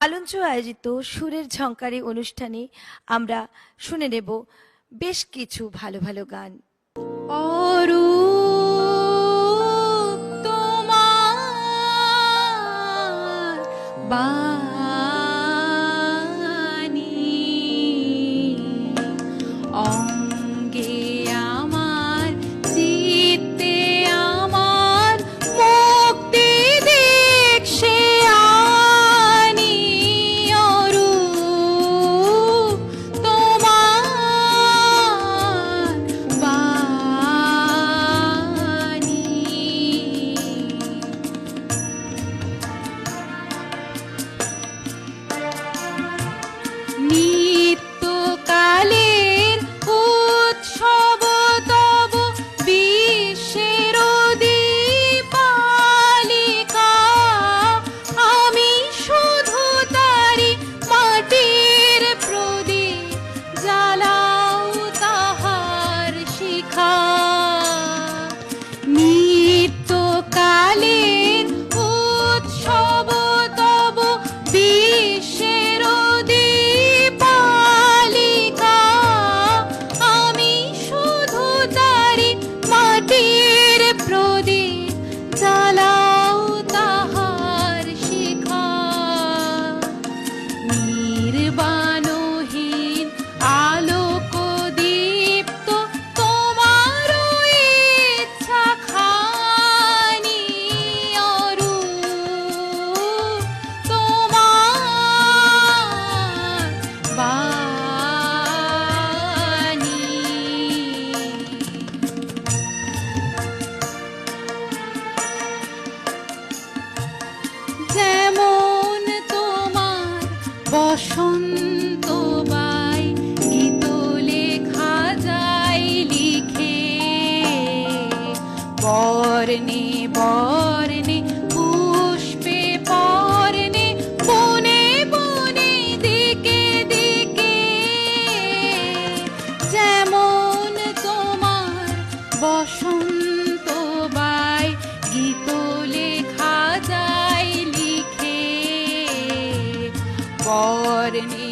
আলোচ্য আয়োজিত সুরের ঝংকারে অনুষ্ঠানে আমরা শুনে নেব বেশ কিছু ভালো ভালো গান। অরূপ তোমার বাণী অঙ্গে আমার চিত্তে আমার মুক্তি দেখছে আনি অরূপ তোমার বাণী নিত্যকালের উৎসব তব বিশ্বের দীপালিকা আমি শুধু তারি মাটির প্রদীপ জ্বালাও তাহার শিখা নিত্যকালের উৎসব তব বিশ্বের দীপালিকা আমি শুধু তারি মাটির প্রদীপ জ্বালাও তাহার শিখা নির্বাণহীন আলোক দীপ্ত তোমার ইচ্ছা খানি অরূপ তোমার বাণী যেমন তোমার বসন্ত বাই গীত লেখা যায় লিখে বর্ণে বর্ণে পুষ্পে পর্ণে বনে বনে দিকে দিকে যেমন তোমার বসন্ত বাই গীত লেখা যায় লিখে বর্ণে